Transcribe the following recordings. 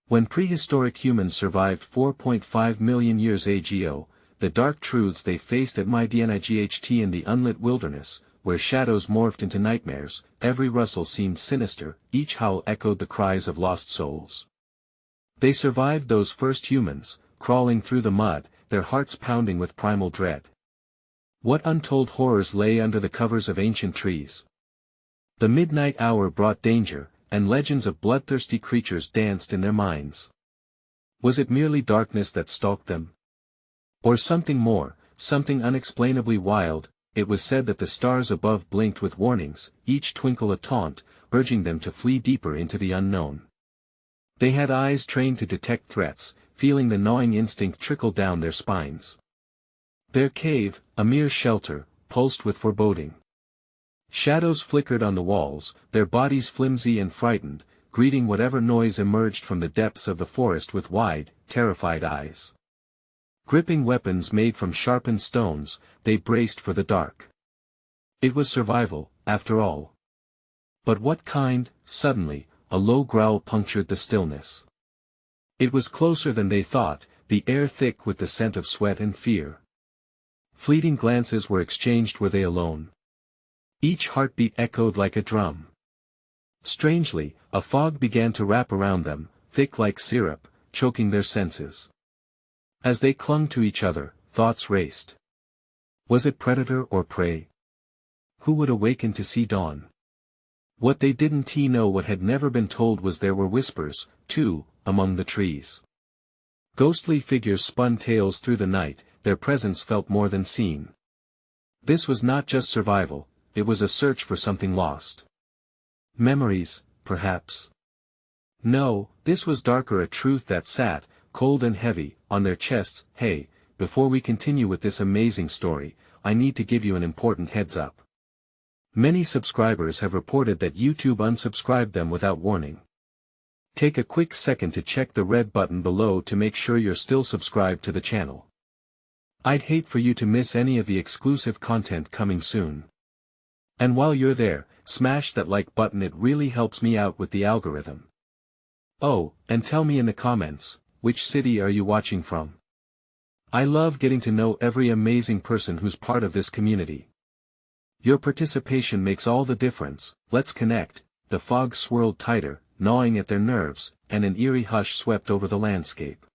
When prehistoric humans survived 4.5 million years ago, the dark truths they faced at MyDNIGHT in the unlit wilderness, where shadows morphed into nightmares, every rustle seemed sinister, each howl echoed the cries of lost souls. They survived those first humans, crawling through the mud, their hearts pounding with primal dread. What untold horrors lay under the covers of ancient trees? The midnight hour brought danger, and legends of bloodthirsty creatures danced in their minds. Was it merely darkness that stalked them? Or something more, something unexplainably wild? It was said that the stars above blinked with warnings, each twinkle a taunt, urging them to flee deeper into the unknown. They had eyes trained to detect threats, feeling the gnawing instinct trickle down their spines. Their cave, a mere shelter, pulsed with foreboding. Shadows flickered on the walls, their bodies flimsy and frightened, greeting whatever noise emerged from the depths of the forest with wide, terrified eyes. Gripping weapons made from sharpened stones, they braced for the dark. It was survival, after all. But what kind? Suddenly, a low growl punctured the stillness. It was closer than they thought, the air thick with the scent of sweat and fear. Fleeting glances were exchanged. Were they alone? Each heartbeat echoed like a drum. Strangely, a fog began to wrap around them, thick like syrup, choking their senses. As they clung to each other, thoughts raced. Was it predator or prey? Who would awaken to see dawn? What they didn't know, what had never been told, was there were whispers, too, among the trees. Ghostly figures spun tales through the night, their presence felt more than seen. This was not just survival, it was a search for something lost. Memories, perhaps. No, this was darker, a truth that sat, cold and heavy, on their chests. Hey, before we continue with this amazing story, I need to give you an important heads up. Many subscribers have reported that YouTube unsubscribed them without warning. Take a quick second to check the red button below to make sure you're still subscribed to the channel. I'd hate for you to miss any of the exclusive content coming soon. And while you're there, smash that like button, it really helps me out with the algorithm. Oh, and tell me in the comments, which city are you watching from? I love getting to know every amazing person who's part of this community. Your participation makes all the difference. Let's connect. The fog swirled tighter, gnawing at their nerves, and an eerie hush swept over the landscape.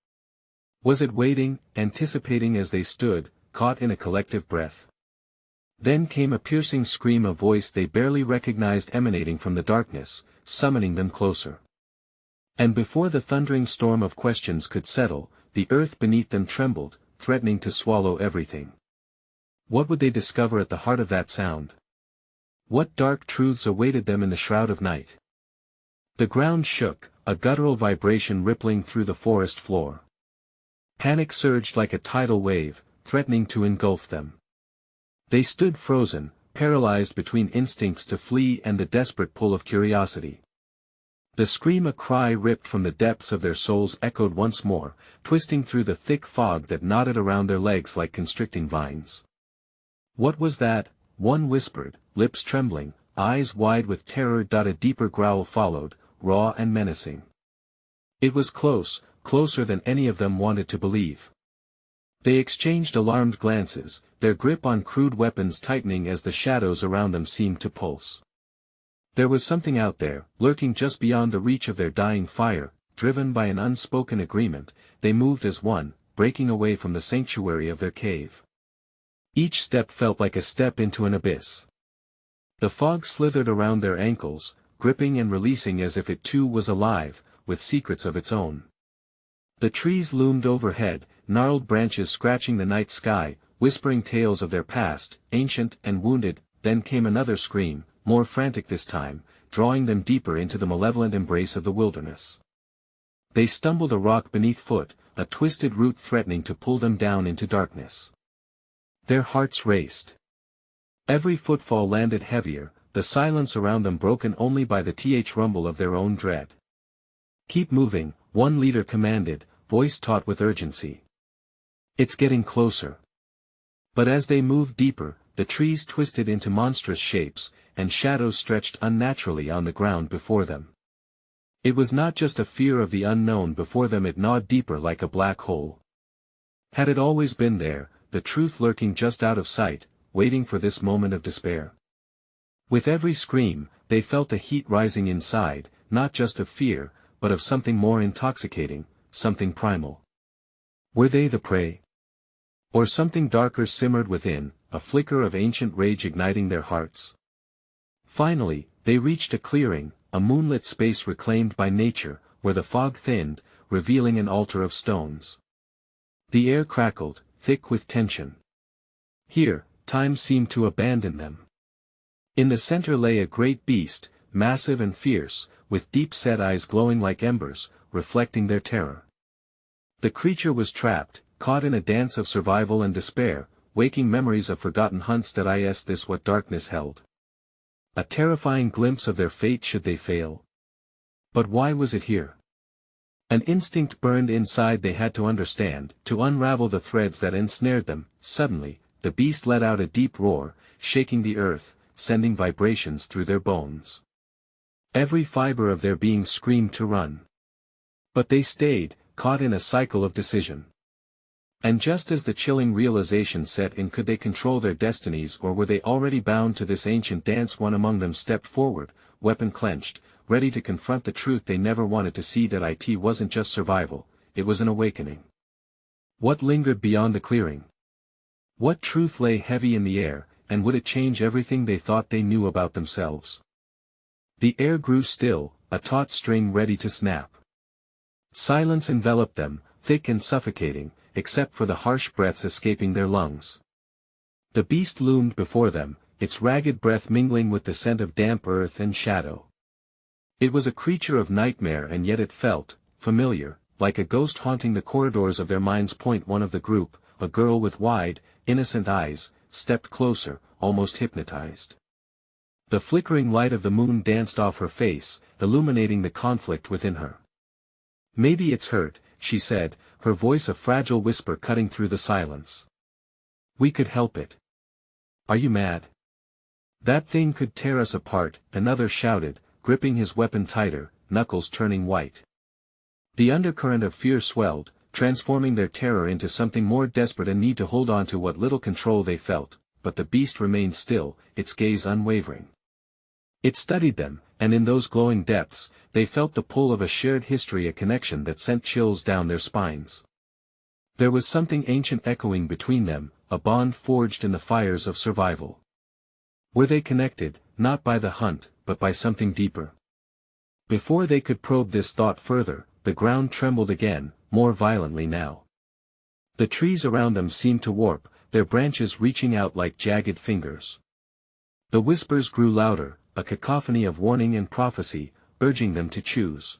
Was it waiting, anticipating as they stood, caught in a collective breath? Then came a piercing scream, a voice they barely recognized emanating from the darkness, summoning them closer. And before the thundering storm of questions could settle, the earth beneath them trembled, threatening to swallow everything. What would they discover at the heart of that sound? What dark truths awaited them in the shroud of night? The ground shook, a guttural vibration rippling through the forest floor. Panic surged like a tidal wave, threatening to engulf them. They stood frozen, paralyzed between instincts to flee and the desperate pull of curiosity. The scream, a cry ripped from the depths of their souls, echoed once more, twisting through the thick fog that knotted around their legs like constricting vines. What was that? One whispered, lips trembling, eyes wide with terror. A deeper growl followed, raw and menacing. It was close, closer than any of them wanted to believe. They exchanged alarmed glances, their grip on crude weapons tightening as the shadows around them seemed to pulse. There was something out there, lurking just beyond the reach of their dying fire. Driven by an unspoken agreement, they moved as one, breaking away from the sanctuary of their cave. Each step felt like a step into an abyss. The fog slithered around their ankles, gripping and releasing as if it too was alive, with secrets of its own. The trees loomed overhead, gnarled branches scratching the night sky, whispering tales of their past, ancient and wounded. Then came another scream, more frantic this time, drawing them deeper into the malevolent embrace of the wilderness. They stumbled, a rock beneath foot, a twisted root threatening to pull them down into darkness. Their hearts raced. Every footfall landed heavier, the silence around them broken only by the rumble of their own dread. Keep moving, one leader commanded, voice taut with urgency. It's getting closer. But as they moved deeper, the trees twisted into monstrous shapes, and shadows stretched unnaturally on the ground before them. It was not just a fear of the unknown before them, it gnawed deeper like a black hole. Had it always been there, the truth lurking just out of sight, waiting for this moment of despair? With every scream, they felt the heat rising inside, not just of fear, but of something more intoxicating, something primal. Were they the prey? Or something darker simmered within, a flicker of ancient rage igniting their hearts? Finally, they reached a clearing, a moonlit space reclaimed by nature, where the fog thinned, revealing an altar of stones. The air crackled, thick with tension. Here, time seemed to abandon them. In the center lay a great beast, massive and fierce, with deep-set eyes glowing like embers, reflecting their terror. The creature was trapped, caught in a dance of survival and despair, waking memories of forgotten hunts. Is this what darkness held? A terrifying glimpse of their fate should they fail. But why was it here? An instinct burned inside they had to understand, to unravel the threads that ensnared them. Suddenly, the beast let out a deep roar, shaking the earth, sending vibrations through their bones. Every fiber of their being screamed to run. But they stayed, caught in a cycle of decision. And just as the chilling realization set in, could they control their destinies, or were they already bound to this ancient dance? One among them stepped forward, weapon clenched, ready to confront the truth they never wanted to see. It wasn't just survival, it was an awakening. What lingered beyond the clearing? What truth lay heavy in the air, and would it change everything they thought they knew about themselves? The air grew still, a taut string ready to snap. Silence enveloped them, thick and suffocating, except for the harsh breaths escaping their lungs. The beast loomed before them, its ragged breath mingling with the scent of damp earth and shadow. It was a creature of nightmare, and yet it felt familiar, like a ghost haunting the corridors of their minds. One of the group, a girl with wide, innocent eyes, stepped closer, almost hypnotized. The flickering light of the moon danced off her face, illuminating the conflict within her. "Maybe it's hurt," she said, her voice a fragile whisper cutting through the silence. "We could help it." "Are you mad? That thing could tear us apart," another shouted, gripping his weapon tighter, knuckles turning white. The undercurrent of fear swelled, transforming their terror into something more desperate, a need to hold on to what little control they felt, but the beast remained still, its gaze unwavering. It studied them, and in those glowing depths, they felt the pull of a shared history, a connection that sent chills down their spines. There was something ancient echoing between them, a bond forged in the fires of survival. Were they connected, not by the hunt, but by something deeper? Before they could probe this thought further, the ground trembled again, more violently now. The trees around them seemed to warp, their branches reaching out like jagged fingers. The whispers grew louder, a cacophony of warning and prophecy, urging them to choose.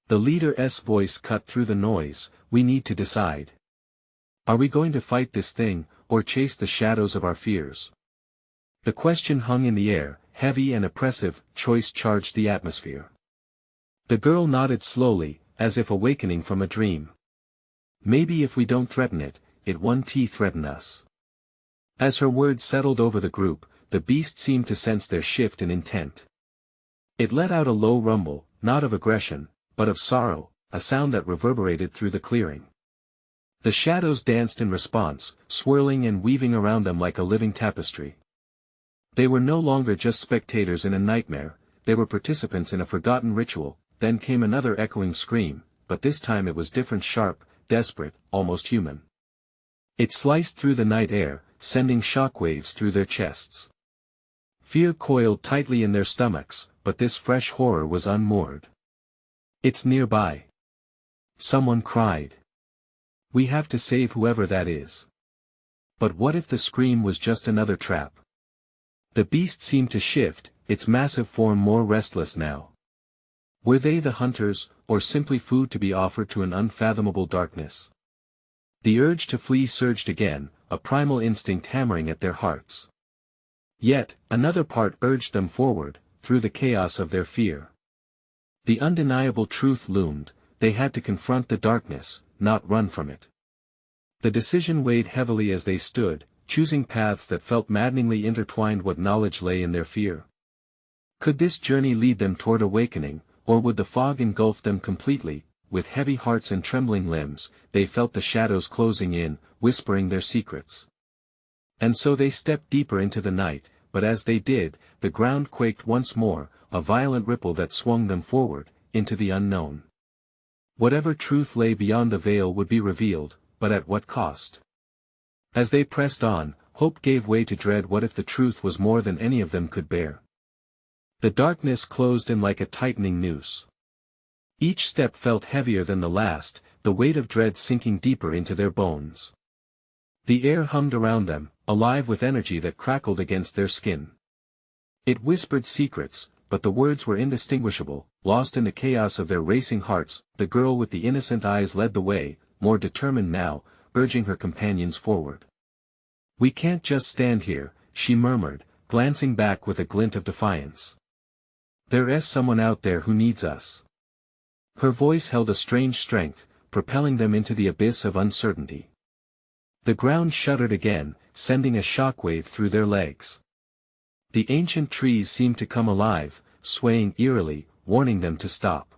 The leader's voice cut through the noise, "We need to decide. Are we going to fight this thing, or chase the shadows of our fears?" The question hung in the air, heavy and oppressive, choice charged the atmosphere. The girl nodded slowly, as if awakening from a dream. "Maybe if we don't threaten it, it won't threaten us." As her words settled over the group, the beast seemed to sense their shift in intent. It let out a low rumble, not of aggression, but of sorrow, a sound that reverberated through the clearing. The shadows danced in response, swirling and weaving around them like a living tapestry. They were no longer just spectators in a nightmare, they were participants in a forgotten ritual. Then came another echoing scream, but this time it was different, sharp, desperate, almost human. It sliced through the night air, sending shockwaves through their chests. Fear coiled tightly in their stomachs, but this fresh horror was unmoored. "It's nearby," someone cried. "We have to save whoever that is." But what if the scream was just another trap? The beast seemed to shift, its massive form more restless now. Were they the hunters, or simply food to be offered to an unfathomable darkness? The urge to flee surged again, a primal instinct hammering at their hearts. Yet, another part urged them forward, through the chaos of their fear. The undeniable truth loomed, they had to confront the darkness, not run from it. The decision weighed heavily as they stood, choosing paths that felt maddeningly intertwined. What knowledge lay in their fear? Could this journey lead them toward awakening, Or would the fog engulf them completely? With heavy hearts and trembling limbs, they felt the shadows closing in, whispering their secrets. And so they stepped deeper into the night, but as they did, the ground quaked once more, a violent ripple that swung them forward, into the unknown. Whatever truth lay beyond the veil would be revealed, but at what cost? As they pressed on, hope gave way to dread. What if the truth was more than any of them could bear? The darkness closed in like a tightening noose. Each step felt heavier than the last, the weight of dread sinking deeper into their bones. The air hummed around them, alive with energy that crackled against their skin. It whispered secrets, but the words were indistinguishable, lost in the chaos of their racing hearts. The girl with the innocent eyes led the way, more determined now, urging her companions forward. "We can't just stand here," she murmured, glancing back with a glint of defiance. "There's someone out there who needs us." Her voice held a strange strength, propelling them into the abyss of uncertainty. The ground shuddered again, sending a shockwave through their legs. The ancient trees seemed to come alive, swaying eerily, warning them to stop.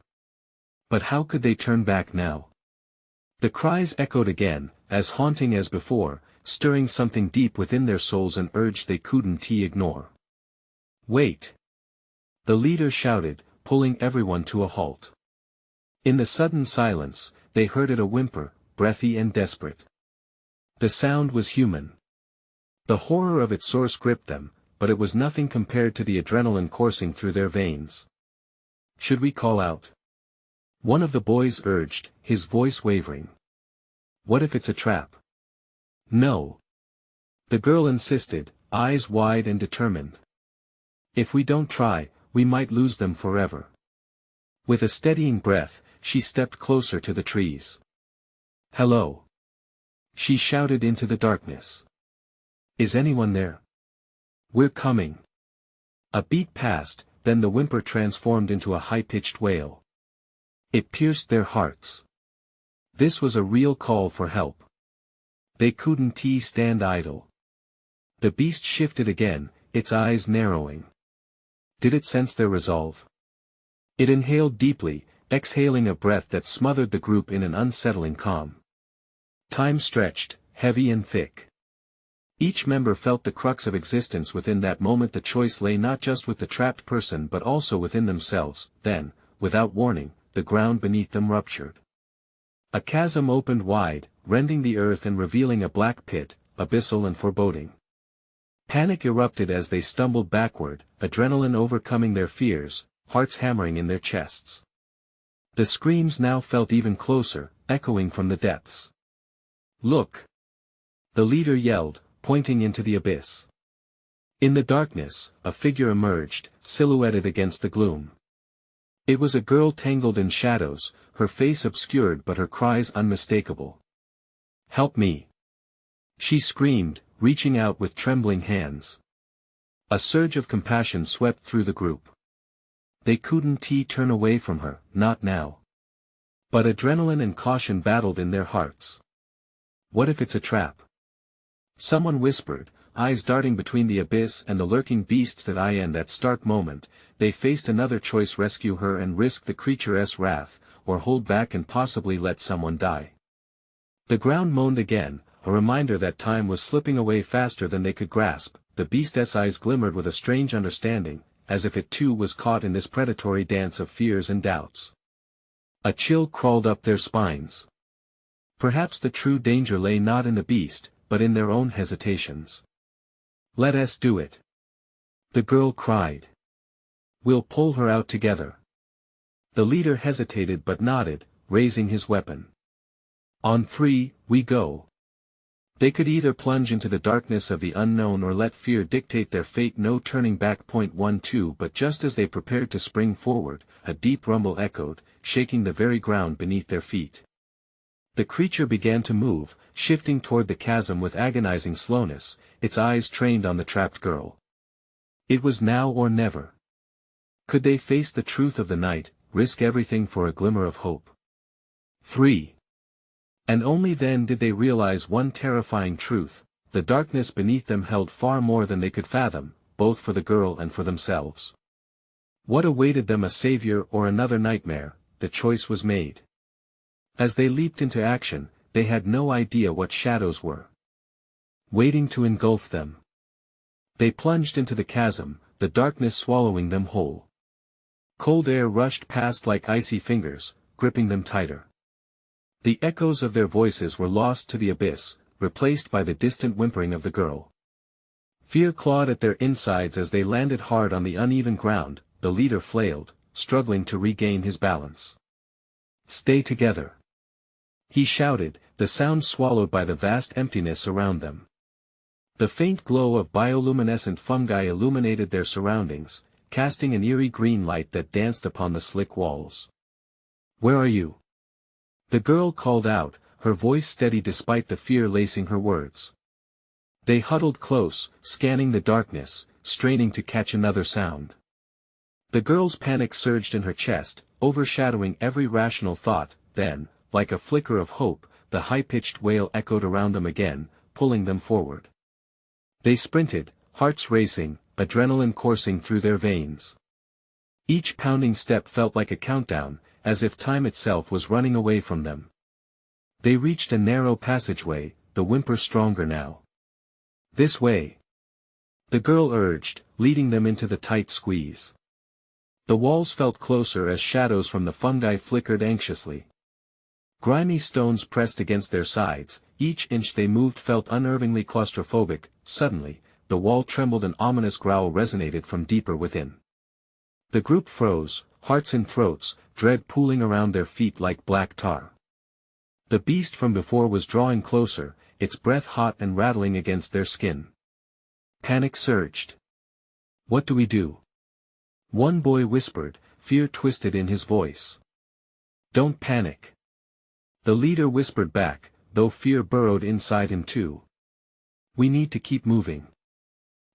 But how could they turn back now? The cries echoed again, as haunting as before, stirring something deep within their souls, an urge they couldn't ignore. "Wait!" the leader shouted, pulling everyone to a halt. In the sudden silence, they heard it, a whimper, breathy and desperate. The sound was human. The horror of its source gripped them, but it was nothing compared to the adrenaline coursing through their veins. "Should we call out?" one of the boys urged, his voice wavering. "What if it's a trap?" "No," the girl insisted, eyes wide and determined. "If we don't try, we might lose them forever." With a steadying breath, she stepped closer to the trees. "Hello," she shouted into the darkness. "Is anyone there?" "We're coming." A beat passed, then the whimper transformed into a high-pitched wail. It pierced their hearts. This was a real call for help. They couldn't stand idle. The beast shifted again, its eyes narrowing. Did it sense their resolve? It inhaled deeply, exhaling a breath that smothered the group in an unsettling calm. Time stretched, heavy and thick. Each member felt the crux of existence within that moment. The choice lay not just with the trapped person but also within themselves. Then, without warning, the ground beneath them ruptured. A chasm opened wide, rending the earth and revealing a black pit, abyssal and foreboding. Panic erupted as they stumbled backward, adrenaline overcoming their fears, hearts hammering in their chests. The screams now felt even closer, echoing from the depths. "Look!" the leader yelled, pointing into the abyss. In the darkness, a figure emerged, silhouetted against the gloom. It was a girl tangled in shadows, her face obscured but her cries unmistakable. "Help me!" she screamed, reaching out with trembling hands. A surge of compassion swept through the group. They couldn't turn away from her, not now. But adrenaline and caution battled in their hearts. "What if it's a trap?" someone whispered, eyes darting between the abyss and the lurking beast. In that stark moment, they faced another choice: rescue her and risk the creature's wrath, or hold back and possibly let someone die. The ground moaned again, a reminder that time was slipping away faster than they could grasp. The beast's eyes glimmered with a strange understanding, as if it too was caught in this predatory dance of fears and doubts. A chill crawled up their spines. Perhaps the true danger lay not in the beast, but in their own hesitations. "Let us do it," the girl cried. "We'll pull her out together." The leader hesitated but nodded, raising his weapon. "On three, we go." They could either plunge into the darkness of the unknown or let fear dictate their fate. No turning back. 12 But just as they prepared to spring forward, a deep rumble echoed, shaking the very ground beneath their feet. The creature began to move, shifting toward the chasm with agonizing slowness, its eyes trained on the trapped girl. It was now or never. Could they face the truth of the night, risk everything for a glimmer of hope? 3. And only then did they realize one terrifying truth: the darkness beneath them held far more than they could fathom, both for the girl and for themselves. What awaited them, a savior or another nightmare? The choice was made. As they leaped into action, they had no idea what shadows were waiting to engulf them. They plunged into the chasm, the darkness swallowing them whole. Cold air rushed past like icy fingers, gripping them tighter. The echoes of their voices were lost to the abyss, replaced by the distant whimpering of the girl. Fear clawed at their insides as they landed hard on the uneven ground. The leader flailed, struggling to regain his balance. "Stay together!" he shouted, the sound swallowed by the vast emptiness around them. The faint glow of bioluminescent fungi illuminated their surroundings, casting an eerie green light that danced upon the slick walls. "Where are you?" the girl called out, her voice steady despite the fear lacing her words. They huddled close, scanning the darkness, straining to catch another sound. The girl's panic surged in her chest, overshadowing every rational thought. Then, like a flicker of hope, the high-pitched wail echoed around them again, pulling them forward. They sprinted, hearts racing, adrenaline coursing through their veins. Each pounding step felt like a countdown, as if time itself was running away from them. They reached a narrow passageway, the whimper stronger now. "This way!" the girl urged, leading them into the tight squeeze. The walls felt closer as shadows from the fungi flickered anxiously. Grimy stones pressed against their sides, each inch they moved felt unnervingly claustrophobic. Suddenly, the wall trembled, an ominous growl resonated from deeper within. The group froze, hearts in throats, dread pooling around their feet like black tar. The beast from before was drawing closer, its breath hot and rattling against their skin. Panic surged. "What do we do?" one boy whispered, fear twisted in his voice. "Don't panic," the leader whispered back, though fear burrowed inside him too. "We need to keep moving."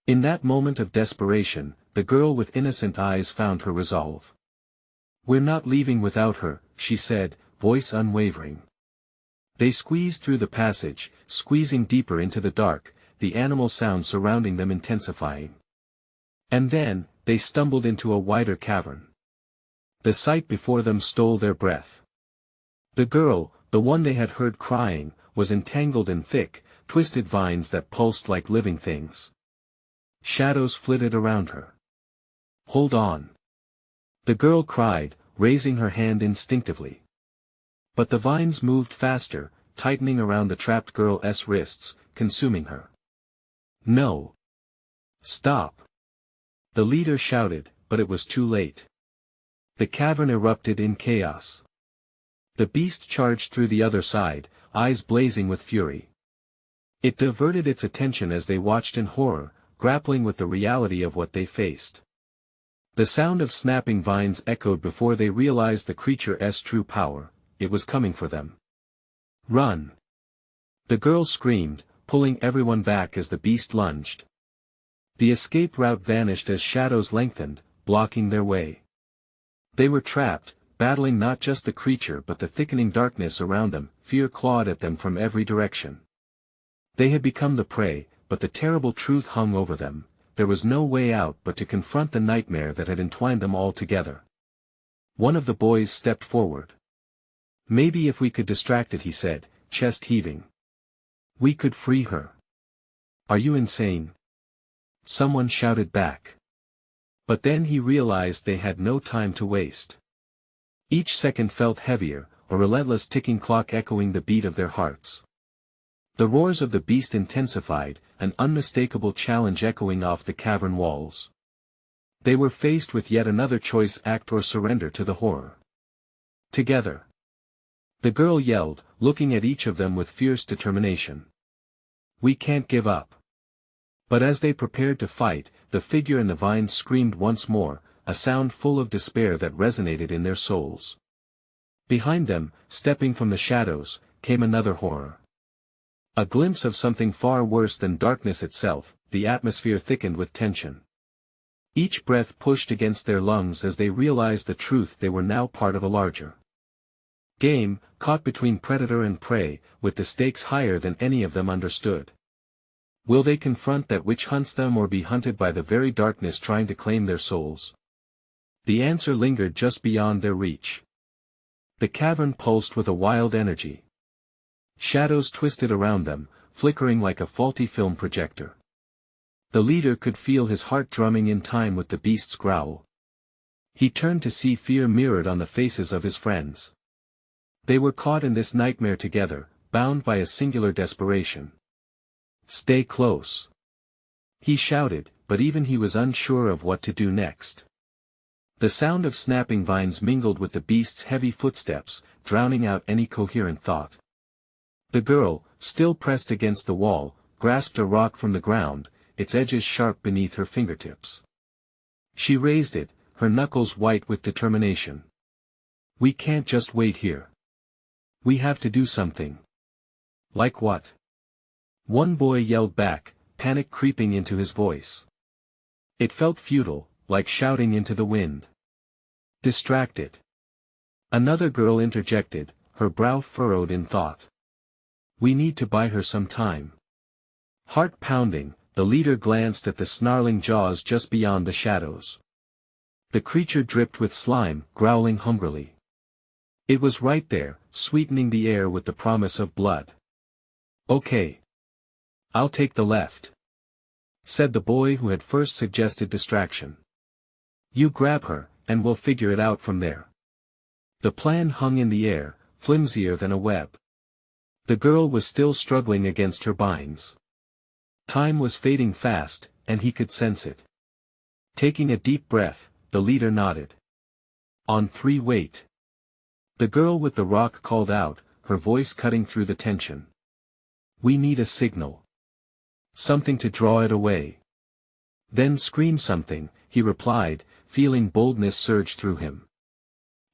In that moment of desperation, the girl with innocent eyes found her resolve. "We're not leaving without her," she said, voice unwavering. They squeezed through the passage, squeezing deeper into the dark, the animal sound surrounding them intensifying. And then, they stumbled into a wider cavern. The sight before them stole their breath. The girl, the one they had heard crying, was entangled in thick, twisted vines that pulsed like living things. Shadows flitted around her. "Hold on!" the girl cried, raising her hand instinctively. But the vines moved faster, tightening around the trapped girl's wrists, consuming her. "No! Stop!" the leader shouted, but it was too late. The cavern erupted in chaos. The beast charged through the other side, eyes blazing with fury. It diverted its attention as they watched in horror, grappling with the reality of what they faced. The sound of snapping vines echoed before they realized the creature's true power. It was coming for them. "Run!" the girl screamed, pulling everyone back as the beast lunged. The escape route vanished as shadows lengthened, blocking their way. They were trapped, battling not just the creature but the thickening darkness around them. Fear clawed at them from every direction. They had become the prey, but the terrible truth hung over them. There was no way out but to confront the nightmare that had entwined them all together. One of the boys stepped forward. "Maybe if we could distract it," he said, chest heaving. "We could free her." "Are you insane?" someone shouted back. But then he realized they had no time to waste. Each second felt heavier, a relentless ticking clock echoing the beat of their hearts. The roars of the beast intensified, an unmistakable challenge echoing off the cavern walls. They were faced with yet another choice: act or surrender to the horror. Together. The girl yelled, looking at each of them with fierce determination. "We can't give up." But as they prepared to fight, the figure in the vines screamed once more, a sound full of despair that resonated in their souls. Behind them, stepping from the shadows, came another horror. A glimpse of something far worse than darkness itself. The atmosphere thickened with tension. Each breath pushed against their lungs as they realized the truth: they were now part of a larger game, caught between predator and prey, with the stakes higher than any of them understood. Will they confront that which hunts them or be hunted by the very darkness trying to claim their souls? The answer lingered just beyond their reach. The cavern pulsed with a wild energy. Shadows twisted around them, flickering like a faulty film projector. The leader could feel his heart drumming in time with the beast's growl. He turned to see fear mirrored on the faces of his friends. They were caught in this nightmare together, bound by a singular desperation. "Stay close," he shouted, but even he was unsure of what to do next. The sound of snapping vines mingled with the beast's heavy footsteps, drowning out any coherent thought. The girl, still pressed against the wall, grasped a rock from the ground, its edges sharp beneath her fingertips. She raised it, her knuckles white with determination. "We can't just wait here. We have to do something." "Like what?" one boy yelled back, panic creeping into his voice. It felt futile, like shouting into the wind. "Distract it." Another girl interjected, her brow furrowed in thought. "We need to buy her some time." Heart pounding, the leader glanced at the snarling jaws just beyond the shadows. The creature dripped with slime, growling hungrily. It was right there, sweetening the air with the promise of blood. "Okay. I'll take the left," said the boy who had first suggested distraction. "You grab her, and we'll figure it out from there." The plan hung in the air, flimsier than a web. The girl was still struggling against her binds. Time was fading fast, and he could sense it. Taking a deep breath, the leader nodded. "On 3, wait." The girl with the rock called out, her voice cutting through the tension. "We need a signal. Something to draw it away." "Then scream something," he replied, feeling boldness surge through him.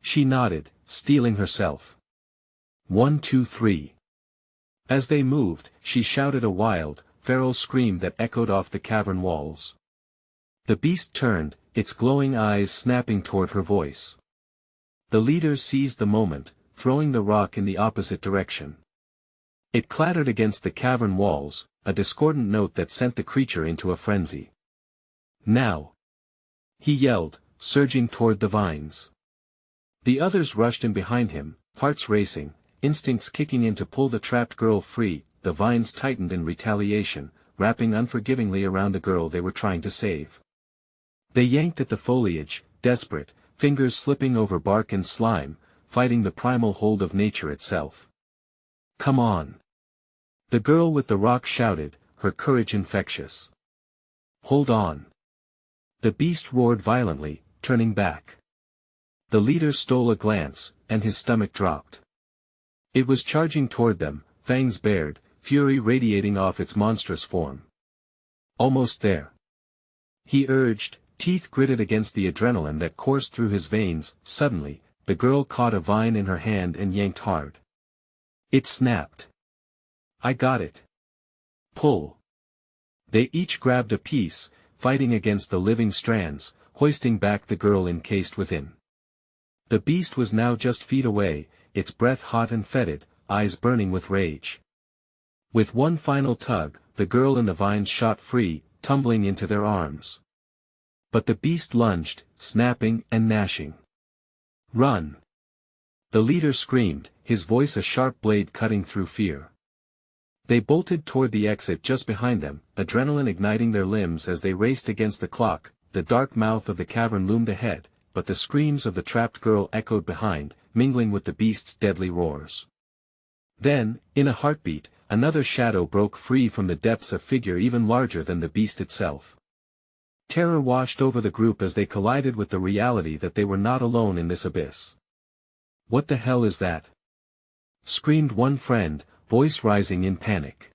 She nodded, steeling herself. 1, 2, 3. As they moved, she shouted a wild, feral scream that echoed off the cavern walls. The beast turned, its glowing eyes snapping toward her voice. The leader seized the moment, throwing the rock in the opposite direction. It clattered against the cavern walls, a discordant note that sent the creature into a frenzy. "Now!" he yelled, surging toward the vines. The others rushed in behind him, hearts racing, instincts kicking in to pull the trapped girl free. The vines tightened in retaliation, wrapping unforgivingly around the girl they were trying to save. They yanked at the foliage, desperate, fingers slipping over bark and slime, fighting the primal hold of nature itself. "Come on!" the girl with the rock shouted, her courage infectious. "Hold on!" The beast roared violently, turning back. The leader stole a glance, and his stomach dropped. It was charging toward them, fangs bared, fury radiating off its monstrous form. "Almost there," he urged, teeth gritted against the adrenaline that coursed through his veins. Suddenly, the girl caught a vine in her hand and yanked hard. It snapped. "I got it." "Pull." They each grabbed a piece, fighting against the living strands, hoisting back the girl encased within. The beast was now just feet away, its breath hot and fetid, eyes burning with rage. With one final tug, the girl and the vines shot free, tumbling into their arms. But the beast lunged, snapping and gnashing. "Run!" the leader screamed, his voice a sharp blade cutting through fear. They bolted toward the exit just behind them, adrenaline igniting their limbs as they raced against the clock. The dark mouth of the cavern loomed ahead, but the screams of the trapped girl echoed behind, mingling with the beast's deadly roars. Then, in a heartbeat, another shadow broke free from the depths, a figure even larger than the beast itself. Terror washed over the group as they collided with the reality that they were not alone in this abyss. "What the hell is that?" screamed one friend, voice rising in panic.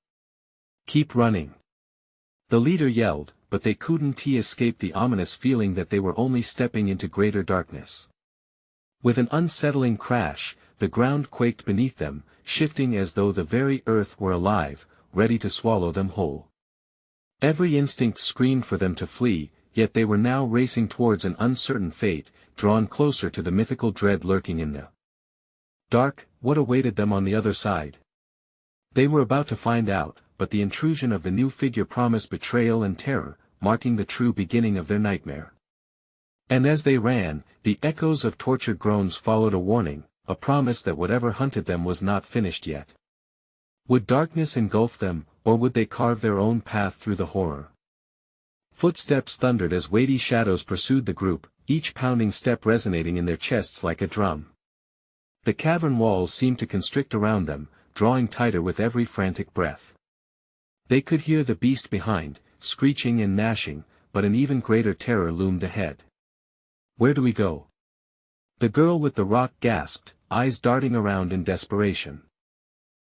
"Keep running," the leader yelled, but they couldn't escape the ominous feeling that they were only stepping into greater darkness. With an unsettling crash, the ground quaked beneath them, shifting as though the very earth were alive, ready to swallow them whole. Every instinct screamed for them to flee, yet they were now racing towards an uncertain fate, drawn closer to the mythical dread lurking in the dark. What awaited them on the other side? They were about to find out, but the intrusion of the new figure promised betrayal and terror, marking the true beginning of their nightmare. And as they ran, the echoes of tortured groans followed a warning, a promise that whatever hunted them was not finished yet. Would darkness engulf them, or would they carve their own path through the horror? Footsteps thundered as weighty shadows pursued the group, each pounding step resonating in their chests like a drum. The cavern walls seemed to constrict around them, drawing tighter with every frantic breath. They could hear the beast behind, screeching and gnashing, but an even greater terror loomed ahead. "Where do we go?" The girl with the rock gasped, eyes darting around in desperation.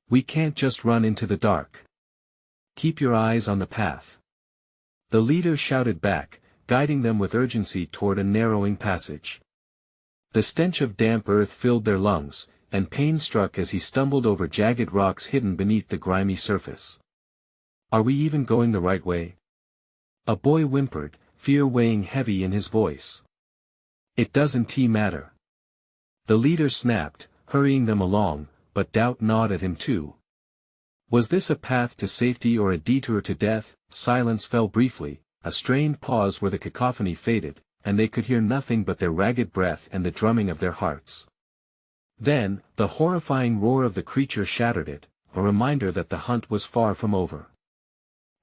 "We can't just run into the dark. Keep your eyes on the path." The leader shouted back, guiding them with urgency toward a narrowing passage. The stench of damp earth filled their lungs, and pain struck as he stumbled over jagged rocks hidden beneath the grimy surface. "Are we even going the right way?" A boy whimpered, fear weighing heavy in his voice. "It doesn't matter." The leader snapped, hurrying them along, but doubt gnawed at him too. Was this a path to safety or a detour to death? Silence fell briefly, a strained pause where the cacophony faded, and they could hear nothing but their ragged breath and the drumming of their hearts. Then, the horrifying roar of the creature shattered it, a reminder that the hunt was far from over.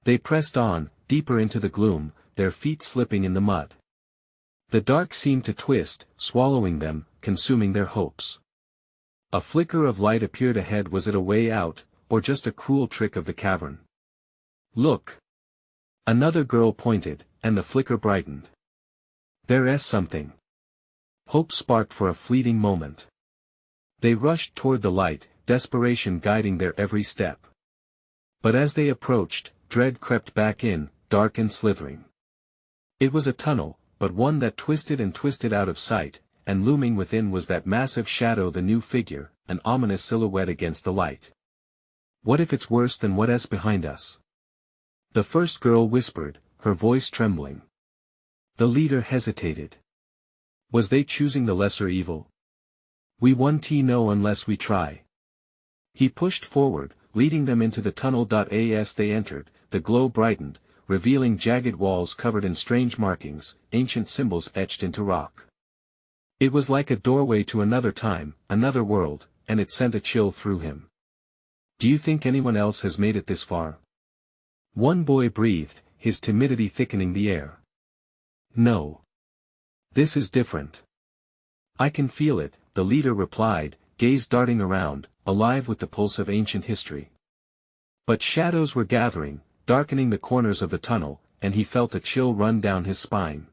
They pressed on, deeper into the gloom, their feet slipping in the mud. The dark seemed to twist, swallowing them, consuming their hopes. A flicker of light appeared ahead. Was it a way out, or just a cruel trick of the cavern? "Look!" Another girl pointed, and the flicker brightened. "There's something." Hope sparked for a fleeting moment. They rushed toward the light, desperation guiding their every step. But as they approached, dread crept back in, dark and slithering. It was a tunnel, but one that twisted and twisted out of sight, and looming within was that massive shadow, the new figure, an ominous silhouette against the light. "What if it's worse than what's behind us?" The first girl whispered, her voice trembling. The leader hesitated. Was they choosing the lesser evil? "We won't know unless we try." He pushed forward, leading them into the tunnel. As they entered, the glow brightened, revealing jagged walls covered in strange markings, ancient symbols etched into rock. It was like a doorway to another time, another world, and it sent a chill through him. "Do you think anyone else has made it this far?" One boy breathed, his timidity thickening the air. "No. This is different." "I can feel it," the leader replied, gaze darting around, alive with the pulse of ancient history. But shadows were gathering, darkening the corners of the tunnel, and he felt a chill run down his spine.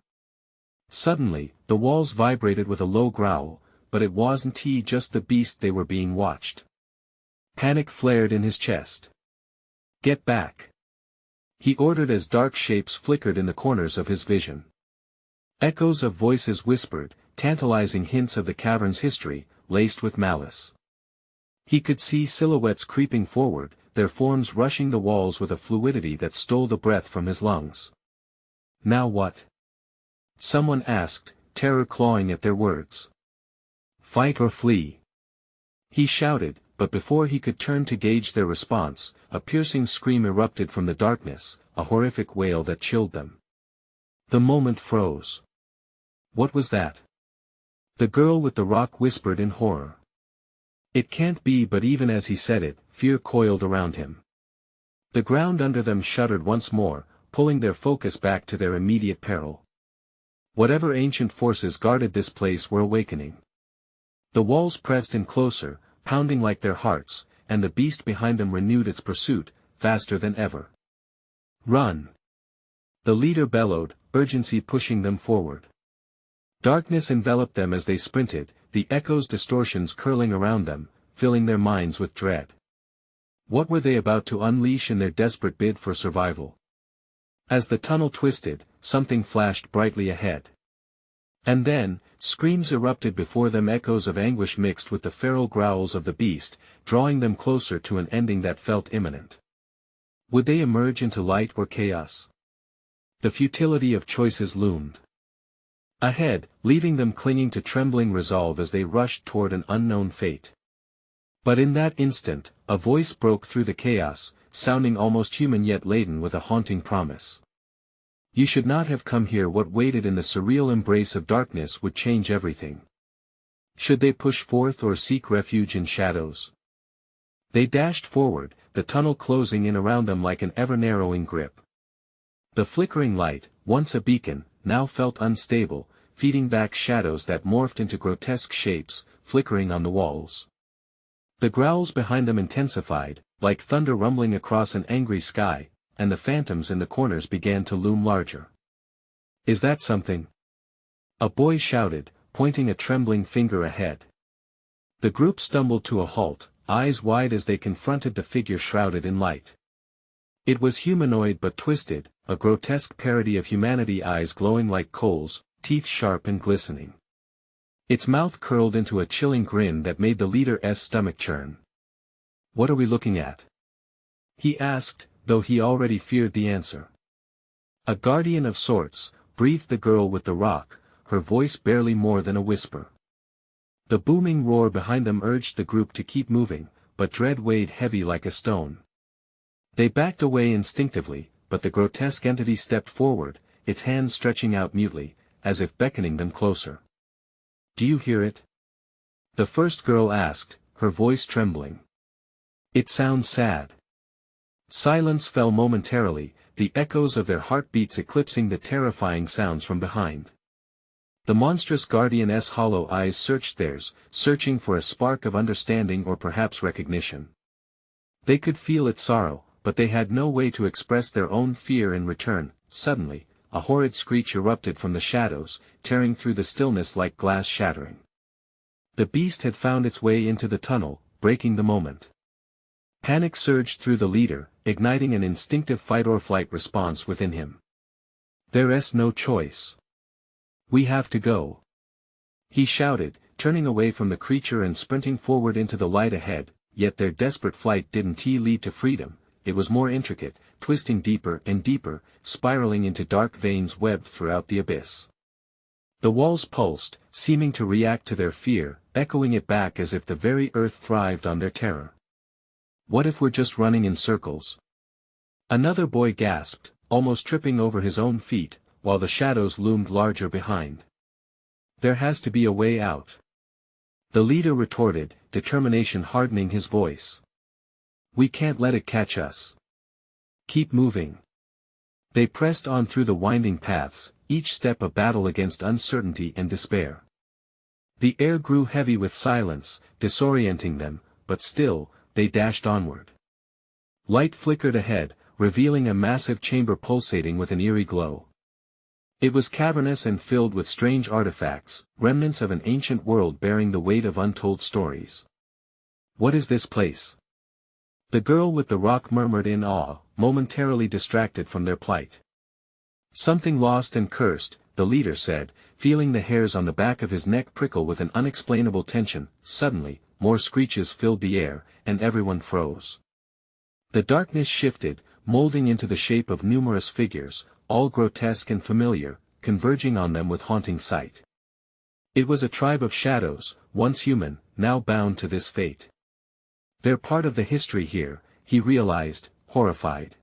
Suddenly, the walls vibrated with a low growl, but it wasn't just the beast. They were being watched. Panic flared in his chest. "Get back!" he ordered as dark shapes flickered in the corners of his vision. Echoes of voices whispered, tantalizing hints of the cavern's history, laced with malice. He could see silhouettes creeping forward, their forms rushing the walls with a fluidity that stole the breath from his lungs. "Now what?" someone asked, terror clawing at their words. "Fight or flee?" he shouted, but before he could turn to gauge their response, a piercing scream erupted from the darkness, a horrific wail that chilled them. The moment froze. What was that? The girl with the rock whispered in horror. "It can't be," but even as he said it, fear coiled around him. The ground under them shuddered once more, pulling their focus back to their immediate peril. Whatever ancient forces guarded this place were awakening. The walls pressed in closer, pounding like their hearts, and the beast behind them renewed its pursuit, faster than ever. "Run!" the leader bellowed, urgency pushing them forward. Darkness enveloped them as they sprinted, the echoes' distortions curling around them, filling their minds with dread. What were they about to unleash in their desperate bid for survival? As the tunnel twisted, something flashed brightly ahead. And then, screams erupted before them, echoes of anguish mixed with the feral growls of the beast, drawing them closer to an ending that felt imminent. Would they emerge into light or chaos? The futility of choices loomed ahead, leaving them clinging to trembling resolve as they rushed toward an unknown fate. But in that instant, a voice broke through the chaos, sounding almost human yet laden with a haunting promise. You should not have come here. What waited in the surreal embrace of darkness would change everything. Should they push forth or seek refuge in shadows? They dashed forward, the tunnel closing in around them like an ever-narrowing grip. The flickering light, once a beacon, now felt unstable, feeding back shadows that morphed into grotesque shapes, flickering on the walls. The growls behind them intensified, like thunder rumbling across an angry sky, and the phantoms in the corners began to loom larger. "Is that something?" a boy shouted, pointing a trembling finger ahead. The group stumbled to a halt, eyes wide as they confronted the figure shrouded in light. It was humanoid but twisted, a grotesque parody of humanity, eyes glowing like coals, teeth sharp and glistening. Its mouth curled into a chilling grin that made the leader's stomach churn. "What are we looking at?" he asked, though he already feared the answer. "A guardian of sorts," breathed the girl with the rock, her voice barely more than a whisper. The booming roar behind them urged the group to keep moving, but dread weighed heavy like a stone. They backed away instinctively, but the grotesque entity stepped forward, its hands stretching out mutely, as if beckoning them closer. "Do you hear it?" the first girl asked, her voice trembling. "It sounds sad." Silence fell momentarily, the echoes of their heartbeats eclipsing the terrifying sounds from behind. The monstrous guardian's hollow eyes searched theirs, searching for a spark of understanding or perhaps recognition. They could feel its sorrow, but they had no way to express their own fear in return. Suddenly, a horrid screech erupted from the shadows, tearing through the stillness like glass shattering. The beast had found its way into the tunnel, breaking the moment. Panic surged through the leader, igniting an instinctive fight-or-flight response within him. "There's no choice. We have to go," he shouted, turning away from the creature and sprinting forward into the light ahead. Yet their desperate flight didn't lead to freedom. It was more intricate, twisting deeper and deeper, spiraling into dark veins webbed throughout the abyss. The walls pulsed, seeming to react to their fear, echoing it back as if the very earth thrived on their terror. "What if we're just running in circles?" another boy gasped, almost tripping over his own feet, while the shadows loomed larger behind. "There has to be a way out," the leader retorted, determination hardening his voice. "We can't let it catch us. Keep moving." They pressed on through the winding paths, each step a battle against uncertainty and despair. The air grew heavy with silence, disorienting them, but still, they dashed onward. Light flickered ahead, revealing a massive chamber pulsating with an eerie glow. It was cavernous and filled with strange artifacts, remnants of an ancient world bearing the weight of untold stories. "What is this place?" the girl with the rock murmured in awe, momentarily distracted from their plight. "Something lost and cursed," the leader said, feeling the hairs on the back of his neck prickle with an unexplainable tension. Suddenly, more screeches filled the air, and everyone froze. The darkness shifted, molding into the shape of numerous figures, all grotesque and familiar, converging on them with haunting sight. It was a tribe of shadows, once human, now bound to this fate. "They're part of the history here," he realized, horrified.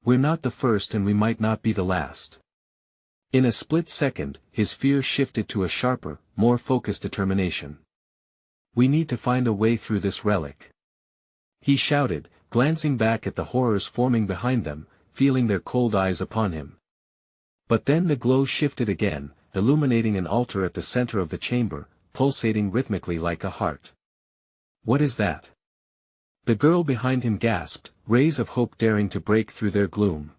"We're not the first and we might not be the last." In a split second, his fear shifted to a sharper, more focused determination. "We need to find a way through this relic," he shouted, glancing back at the horrors forming behind them, feeling their cold eyes upon him. But then the glow shifted again, illuminating an altar at the center of the chamber, pulsating rhythmically like a heart. "What is that?" the girl behind him gasped, rays of hope daring to break through their gloom.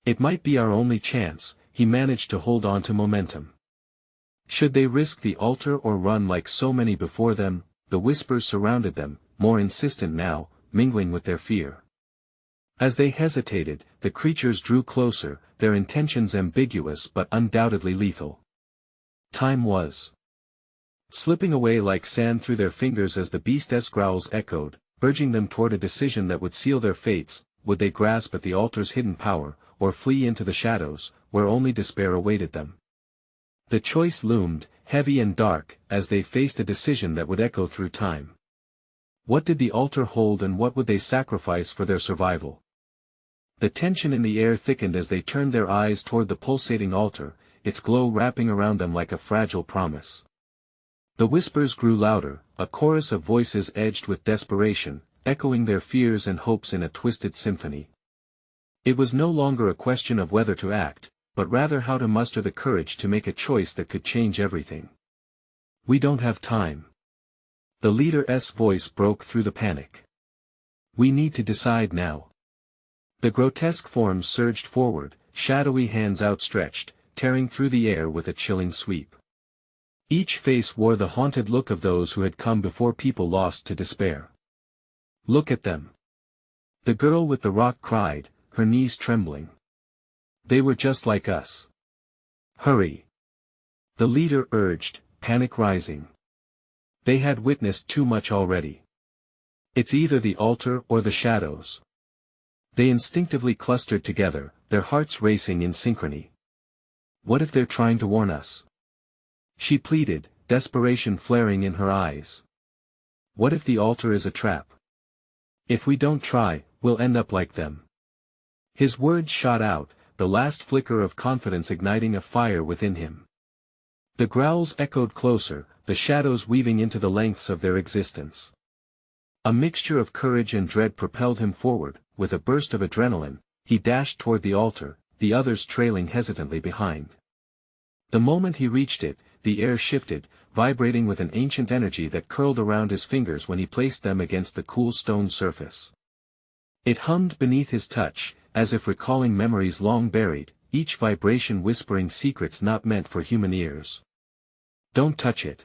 "It might be our only chance," he managed to hold on to momentum. Should they risk the altar or run like so many before them? The whispers surrounded them, more insistent now, mingling with their fear. As they hesitated, the creatures drew closer, their intentions ambiguous but undoubtedly lethal. Time was slipping away like sand through their fingers as the beast's growls echoed, urging them toward a decision that would seal their fates. Would they grasp at the altar's hidden power, or flee into the shadows, where only despair awaited them? The choice loomed, heavy and dark, as they faced a decision that would echo through time. What did the altar hold and what would they sacrifice for their survival? The tension in the air thickened as they turned their eyes toward the pulsating altar, its glow wrapping around them like a fragile promise. The whispers grew louder, a chorus of voices edged with desperation, echoing their fears and hopes in a twisted symphony. It was no longer a question of whether to act, but rather how to muster the courage to make a choice that could change everything. "We don't have time." The leader's voice broke through the panic. "We need to decide now." The grotesque forms surged forward, shadowy hands outstretched, tearing through the air with a chilling sweep. Each face wore the haunted look of those who had come before, people lost to despair. "Look at them!" The girl with the rock cried, her knees trembling. "They were just like us." "Hurry!" the leader urged, panic rising. They had witnessed too much already. "It's either the altar or the shadows." They instinctively clustered together, their hearts racing in synchrony. "What if they're trying to warn us?" she pleaded, desperation flaring in her eyes. "What if the altar is a trap? If we don't try, we'll end up like them." His words shot out, the last flicker of confidence igniting a fire within him. The growls echoed closer, the shadows weaving into the lengths of their existence. A mixture of courage and dread propelled him forward. With a burst of adrenaline, he dashed toward the altar, the others trailing hesitantly behind. The moment he reached it, the air shifted, vibrating with an ancient energy that curled around his fingers when he placed them against the cool stone surface. It hummed beneath his touch, as if recalling memories long buried, each vibration whispering secrets not meant for human ears. "Don't touch it!"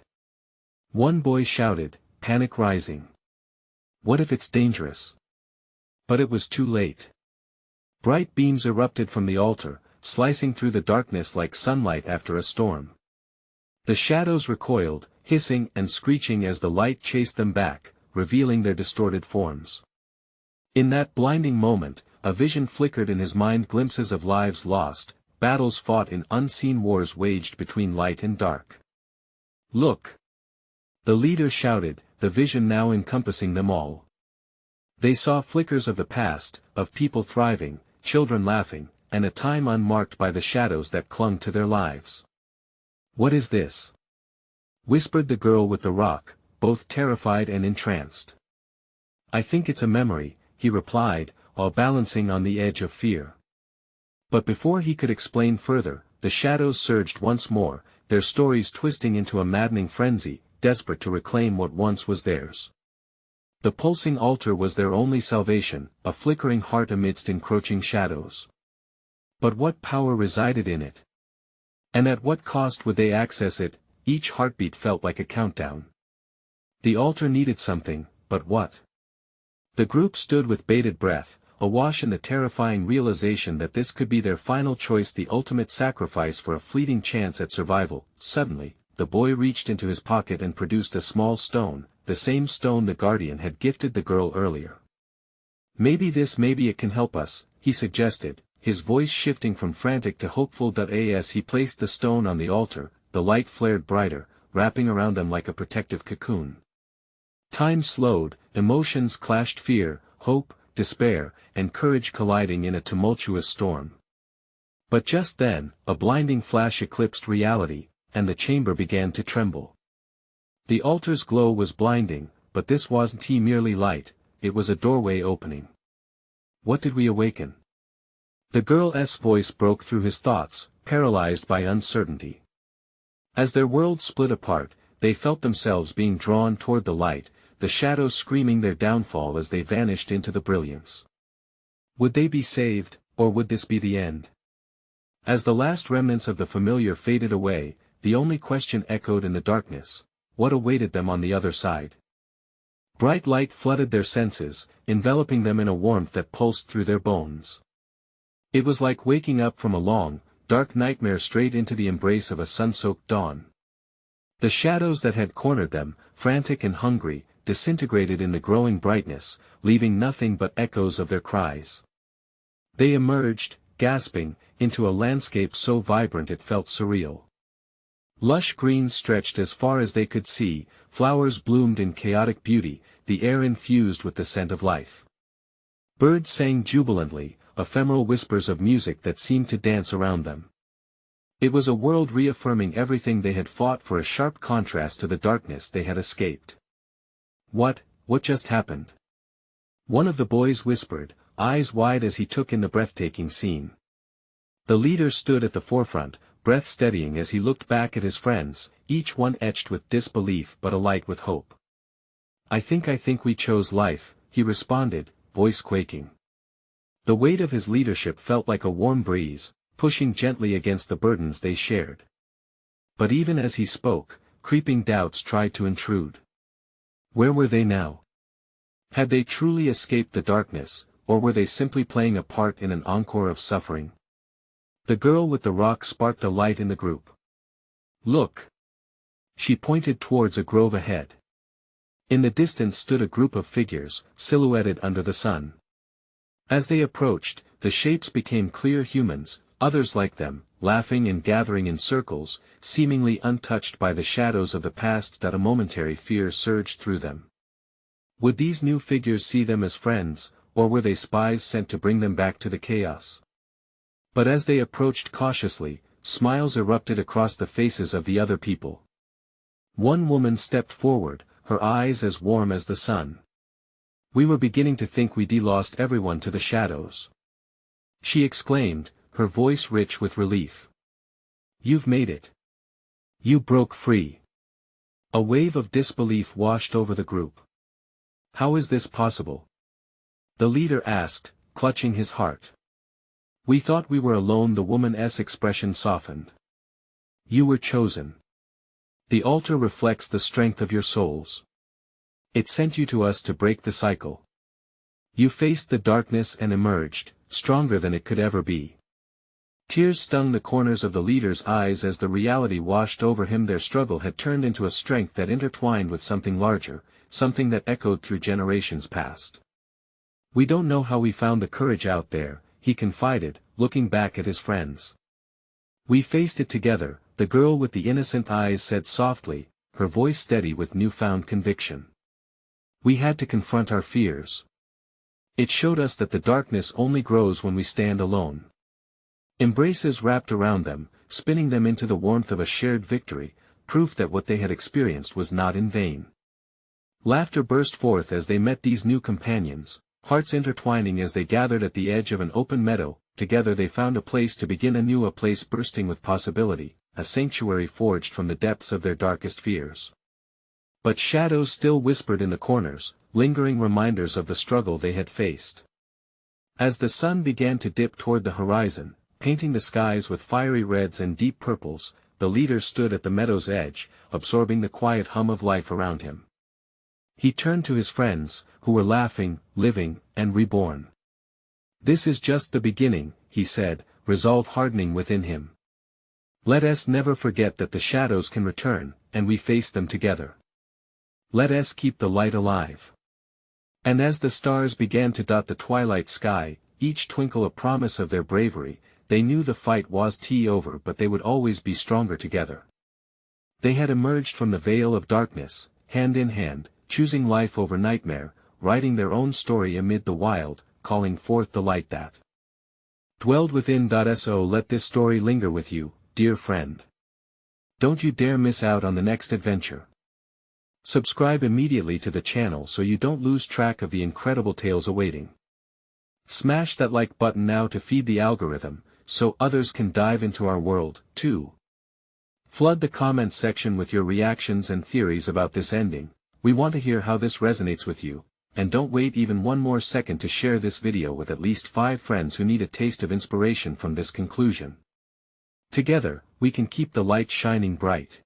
one boy shouted, panic rising. "What if it's dangerous?" But it was too late. Bright beams erupted from the altar, slicing through the darkness like sunlight after a storm. The shadows recoiled, hissing and screeching as the light chased them back, revealing their distorted forms. In that blinding moment, a vision flickered in his mind, glimpses of lives lost, battles fought in unseen, wars waged between light and dark. "Look!" the leader shouted, the vision now encompassing them all. They saw flickers of the past, of people thriving, children laughing, and a time unmarked by the shadows that clung to their lives. "What is this?" whispered the girl with the rock, both terrified and entranced. "I think it's a memory," he replied, while balancing on the edge of fear. But before he could explain further, the shadows surged once more, their stories twisting into a maddening frenzy, desperate to reclaim what once was theirs. The pulsing altar was their only salvation, a flickering heart amidst encroaching shadows. But what power resided in it? And at what cost would they access it? Each heartbeat felt like a countdown. The altar needed something, but what? The group stood with bated breath, awash in the terrifying realization that this could be their final choice, the ultimate sacrifice for a fleeting chance at survival. Suddenly, the boy reached into his pocket and produced a small stone, the same stone the guardian had gifted the girl earlier. Maybe it can help us," he suggested, his voice shifting from frantic to hopeful. As he placed the stone on the altar, the light flared brighter, wrapping around them like a protective cocoon. Time slowed, emotions clashed, fear, hope, despair, and courage colliding in a tumultuous storm. But just then, a blinding flash eclipsed reality, and the chamber began to tremble. The altar's glow was blinding, but this wasn't merely light, it was a doorway opening. What did we awaken? The girl's voice broke through his thoughts, paralyzed by uncertainty. As their worlds split apart, they felt themselves being drawn toward the light, the shadows screaming their downfall as they vanished into the brilliance. Would they be saved, or would this be the end? As the last remnants of the familiar faded away, the only question echoed in the darkness: what awaited them on the other side? Bright light flooded their senses, enveloping them in a warmth that pulsed through their bones. It was like waking up from a long, dark nightmare straight into the embrace of a sun-soaked dawn. The shadows that had cornered them, frantic and hungry, disintegrated in the growing brightness, leaving nothing but echoes of their cries. They emerged, gasping, into a landscape so vibrant it felt surreal. Lush greens stretched as far as they could see, flowers bloomed in chaotic beauty, the air infused with the scent of life. Birds sang jubilantly, ephemeral whispers of music that seemed to dance around them. It was a world reaffirming everything they had fought for, a sharp contrast to the darkness they had escaped. What just happened? One of the boys whispered, eyes wide as he took in the breathtaking scene. The leader stood at the forefront, breath steadying as he looked back at his friends, each one etched with disbelief but alight with hope. I think we chose life," he responded, voice quaking. The weight of his leadership felt like a warm breeze, pushing gently against the burdens they shared. But even as he spoke, creeping doubts tried to intrude. Where were they now? Had they truly escaped the darkness, or were they simply playing a part in an encore of suffering? The girl with the rock sparked a light in the group. "Look!" She pointed towards a grove ahead. In the distance stood a group of figures, silhouetted under the sun. As they approached, the shapes became clear humans, others like them, laughing and gathering in circles, seemingly untouched by the shadows of the past that a momentary fear surged through them. Would these new figures see them as friends, or were they spies sent to bring them back to the chaos? But as they approached cautiously, smiles erupted across the faces of the other people. One woman stepped forward, her eyes as warm as the sun. "We were beginning to think we'd lost everyone to the shadows," she exclaimed, her voice rich with relief. "You've made it. You broke free." A wave of disbelief washed over the group. "How is this possible?" the leader asked, clutching his heart. "We thought we were alone," the woman's expression softened. "You were chosen. The altar reflects the strength of your souls. It sent you to us to break the cycle. You faced the darkness and emerged, stronger than it could ever be." Tears stung the corners of the leader's eyes as the reality washed over him. Their struggle had turned into a strength that intertwined with something larger, something that echoed through generations past. "We don't know how we found the courage out there," he confided, looking back at his friends. "We faced it together," the girl with the innocent eyes said softly, her voice steady with newfound conviction. "We had to confront our fears. It showed us that the darkness only grows when we stand alone." Embraces wrapped around them, spinning them into the warmth of a shared victory, proof that what they had experienced was not in vain. Laughter burst forth as they met these new companions, hearts intertwining as they gathered at the edge of an open meadow. Together they found a place to begin anew, a place bursting with possibility, a sanctuary forged from the depths of their darkest fears. But shadows still whispered in the corners, lingering reminders of the struggle they had faced. As the sun began to dip toward the horizon, painting the skies with fiery reds and deep purples, the leader stood at the meadow's edge, absorbing the quiet hum of life around him. He turned to his friends, who were laughing, living, and reborn. "This is just the beginning," he said, resolve hardening within him. "Let us never forget that the shadows can return, and we face them together. Let us keep the light alive." And as the stars began to dot the twilight sky, each twinkle a promise of their bravery, they knew the fight was over, but they would always be stronger together. They had emerged from the veil of darkness, hand in hand, choosing life over nightmare, writing their own story amid the wild, calling forth the light that dwelled within. So let this story linger with you, dear friend. Don't you dare miss out on the next adventure. Subscribe immediately to the channel so you don't lose track of the incredible tales awaiting. Smash that like button now to feed the algorithm, so others can dive into our world, too. Flood the comments section with your reactions and theories about this ending. We want to hear how this resonates with you, and don't wait even one more second to share this video with at least 5 friends who need a taste of inspiration from this conclusion. Together, we can keep the light shining bright.